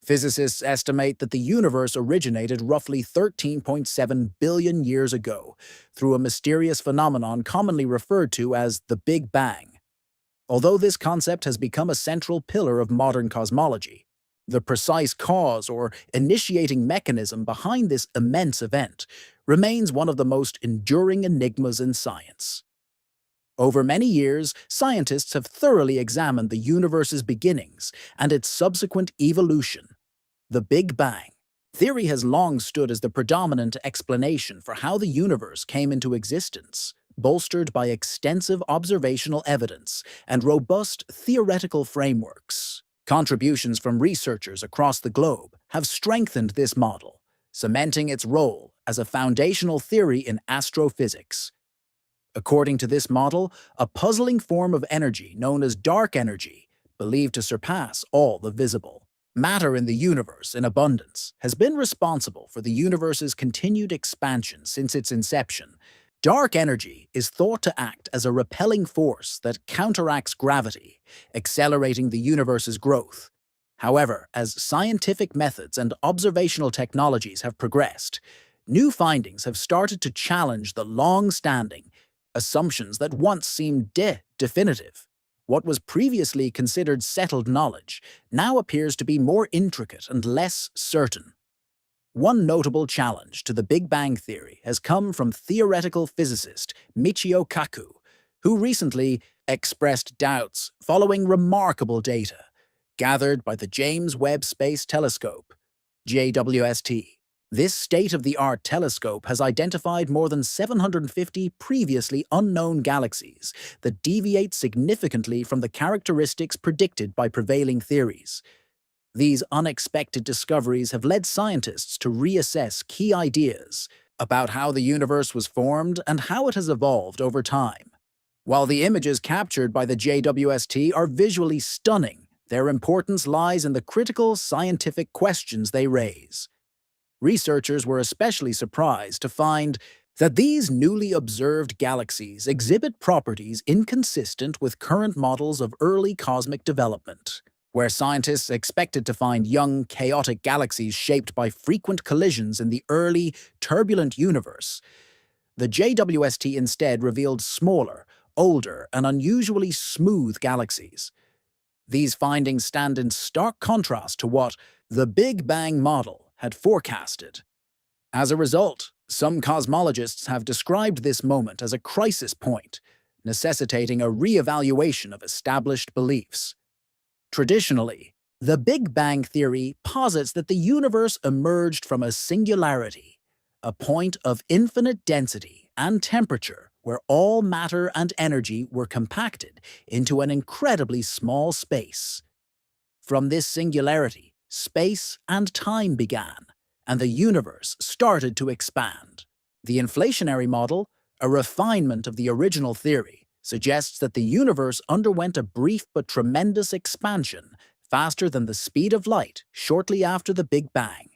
Physicists estimate that the universe originated roughly 13.7 billion years ago through a mysterious phenomenon commonly referred to as the Big Bang. Although this concept has become a central pillar of modern cosmology, the precise cause or initiating mechanism behind this immense event remains one of the most enduring enigmas in science. Over many years, scientists have thoroughly examined the universe's beginnings and its subsequent evolution. The Big Bang theory has long stood as the predominant explanation for how the universe came into existence, bolstered by extensive observational evidence and robust theoretical frameworks. Contributions from researchers across the globe have strengthened this model, cementing its role as a foundational theory in astrophysics. According to this model, a puzzling form of energy known as dark energy, believed to surpass all the visible matter in the universe in abundance, has been responsible for the universe's continued expansion since its inception. Dark energy is thought to act as a repelling force that counteracts gravity, accelerating the universe's growth. However, as scientific methods and observational technologies have progressed, new findings have started to challenge the long-standing assumptions that once seemed definitive. What was previously considered settled knowledge now appears to be more intricate and less certain. One notable challenge to the Big Bang theory has come from theoretical physicist Michio Kaku, who recently expressed doubts following remarkable data gathered by the James Webb Space Telescope, JWST. This state-of-the-art telescope has identified more than 750 previously unknown galaxies that deviate significantly from the characteristics predicted by prevailing theories. These unexpected discoveries have led scientists to reassess key ideas about how the universe was formed and how it has evolved over time. While the images captured by the JWST are visually stunning, their importance lies in the critical scientific questions they raise. Researchers were especially surprised to find that these newly observed galaxies exhibit properties inconsistent with current models of early cosmic development. Where scientists expected to find young, chaotic galaxies shaped by frequent collisions in the early, turbulent universe, the JWST instead revealed smaller, older, and unusually smooth galaxies. These findings stand in stark contrast to what the Big Bang model had forecasted. As a result, some cosmologists have described this moment as a crisis point, necessitating a re-evaluation of established beliefs. Traditionally, the Big Bang theory posits that the universe emerged from a singularity, a point of infinite density and temperature where all matter and energy were compacted into an incredibly small space. From this singularity, space and time began, and the universe started to expand. The inflationary model, a refinement of the original theory, suggests that the universe underwent a brief but tremendous expansion, faster than the speed of light, shortly after the Big Bang.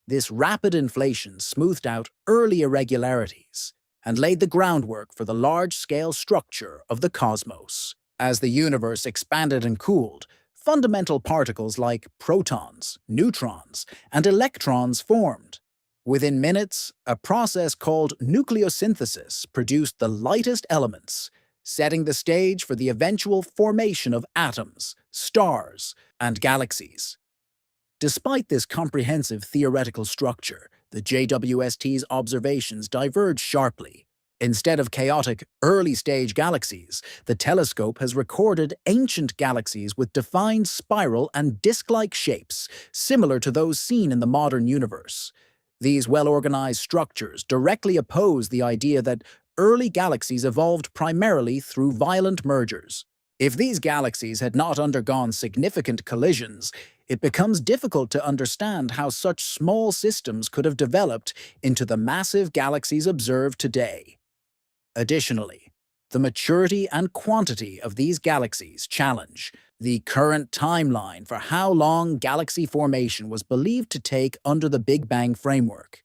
This rapid inflation smoothed out early irregularities and laid the groundwork for the large-scale structure of the cosmos. As the universe expanded and cooled, fundamental particles like protons, neutrons, and electrons formed. Within minutes, a process called nucleosynthesis produced the lightest elements, setting the stage for the eventual formation of atoms, stars, and galaxies. Despite this comprehensive theoretical structure, the JWST's observations diverge sharply. Instead of chaotic, early-stage galaxies, the telescope has recorded ancient galaxies with defined spiral and disk-like shapes, similar to those seen in the modern universe. These well-organized structures directly oppose the idea that early galaxies evolved primarily through violent mergers. If these galaxies had not undergone significant collisions, it becomes difficult to understand how such small systems could have developed into the massive galaxies observed today. Additionally, the maturity and quantity of these galaxies challenge the current timeline for how long galaxy formation was believed to take under the Big Bang framework.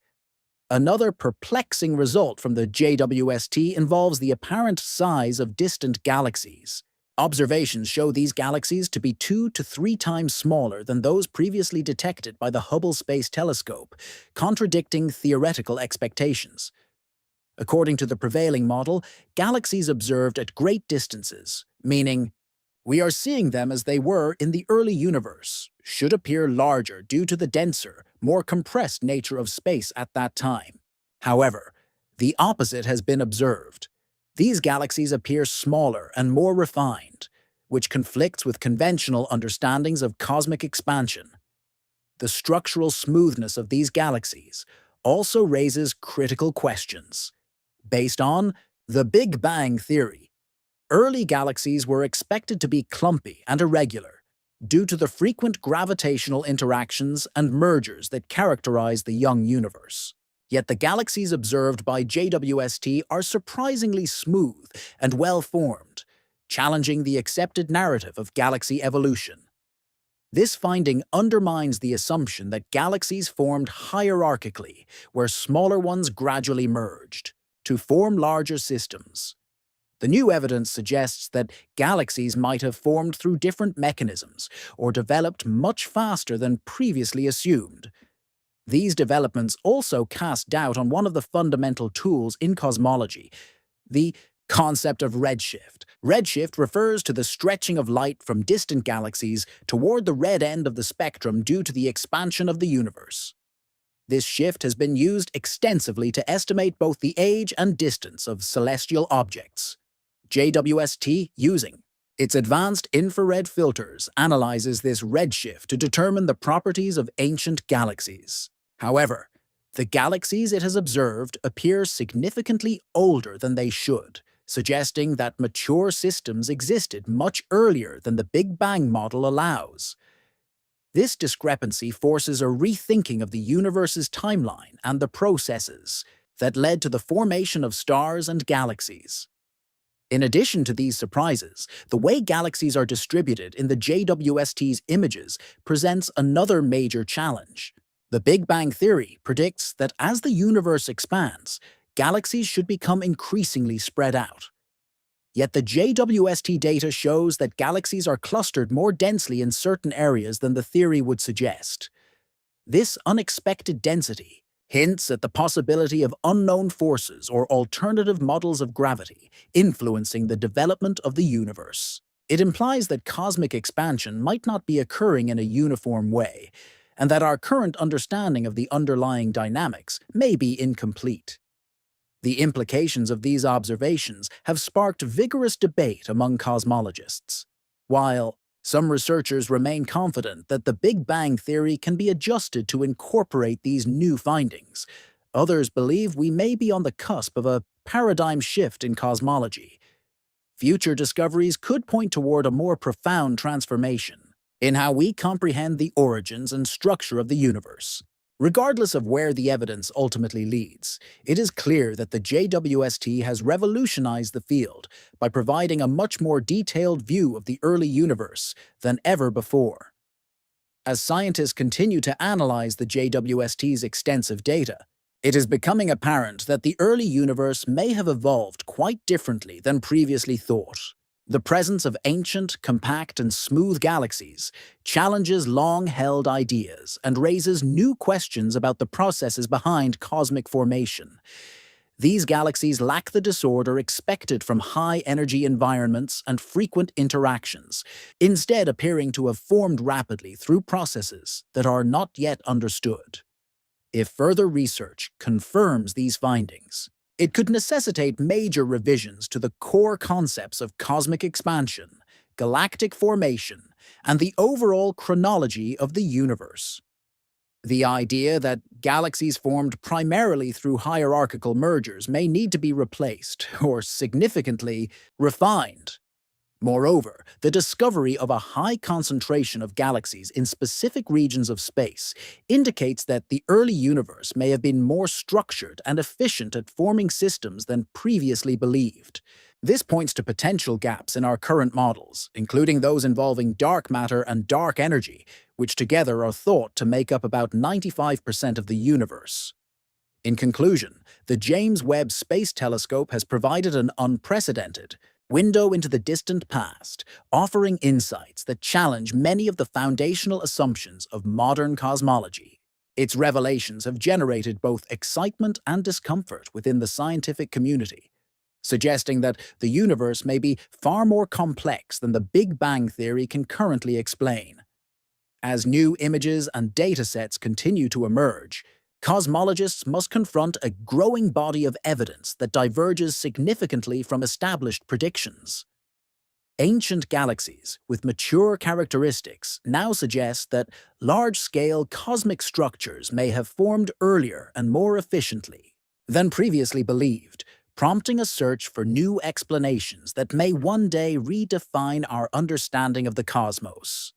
Another perplexing result from the JWST involves the apparent size of distant galaxies. Observations show these galaxies to be 2 to 3 times smaller than those previously detected by the Hubble Space Telescope, contradicting theoretical expectations. According to the prevailing model, galaxies observed at great distances, meaning we are seeing them as they were in the early universe, should appear larger due to the denser, more compressed nature of space at that time. However, the opposite has been observed. These galaxies appear smaller and more refined, which conflicts with conventional understandings of cosmic expansion. The structural smoothness of these galaxies also raises critical questions. Based on the Big Bang theory, early galaxies were expected to be clumpy and irregular due to the frequent gravitational interactions and mergers that characterize the young universe. Yet the galaxies observed by JWST are surprisingly smooth and well-formed, challenging the accepted narrative of galaxy evolution. This finding undermines the assumption that galaxies formed hierarchically, where smaller ones gradually merged to form larger systems. The new evidence suggests that galaxies might have formed through different mechanisms or developed much faster than previously assumed. These developments also cast doubt on one of the fundamental tools in cosmology, the concept of redshift. Redshift refers to the stretching of light from distant galaxies toward the red end of the spectrum due to the expansion of the universe. This shift has been used extensively to estimate both the age and distance of celestial objects. JWST, using its advanced infrared filters, analyzes this redshift to determine the properties of ancient galaxies. However, the galaxies it has observed appear significantly older than they should, suggesting that mature systems existed much earlier than the Big Bang model allows. This discrepancy forces a rethinking of the universe's timeline and the processes that led to the formation of stars and galaxies. In addition to these surprises, the way galaxies are distributed in the JWST's images presents another major challenge. The Big Bang theory predicts that as the universe expands, galaxies should become increasingly spread out. Yet the JWST data shows that galaxies are clustered more densely in certain areas than the theory would suggest. This unexpected density hints at the possibility of unknown forces or alternative models of gravity influencing the development of the universe. It implies that cosmic expansion might not be occurring in a uniform way, and that our current understanding of the underlying dynamics may be incomplete. The implications of these observations have sparked vigorous debate among cosmologists. While some researchers remain confident that the Big Bang theory can be adjusted to incorporate these new findings, others believe we may be on the cusp of a paradigm shift in cosmology. Future discoveries could point toward a more profound transformation in how we comprehend the origins and structure of the universe. Regardless of where the evidence ultimately leads, it is clear that the JWST has revolutionized the field by providing a much more detailed view of the early universe than ever before. As scientists continue to analyze the JWST's extensive data, it is becoming apparent that the early universe may have evolved quite differently than previously thought. The presence of ancient, compact, and smooth galaxies challenges long-held ideas and raises new questions about the processes behind cosmic formation. These galaxies lack the disorder expected from high-energy environments and frequent interactions, instead appearing to have formed rapidly through processes that are not yet understood. If further research confirms these findings, it could necessitate major revisions to the core concepts of cosmic expansion, galactic formation, and the overall chronology of the universe. The idea that galaxies formed primarily through hierarchical mergers may need to be replaced or significantly refined. Moreover, the discovery of a high concentration of galaxies in specific regions of space indicates that the early universe may have been more structured and efficient at forming systems than previously believed. This points to potential gaps in our current models, including those involving dark matter and dark energy, which together are thought to make up about 95% of the universe. In conclusion, the James Webb Space Telescope has provided an unprecedented, window into the distant past, offering insights that challenge many of the foundational assumptions of modern cosmology. Its revelations have generated both excitement and discomfort within the scientific community, suggesting that the universe may be far more complex than the Big Bang theory can currently explain. As new images and datasets continue to emerge, cosmologists must confront a growing body of evidence that diverges significantly from established predictions. Ancient galaxies with mature characteristics now suggest that large-scale cosmic structures may have formed earlier and more efficiently than previously believed, prompting a search for new explanations that may one day redefine our understanding of the cosmos.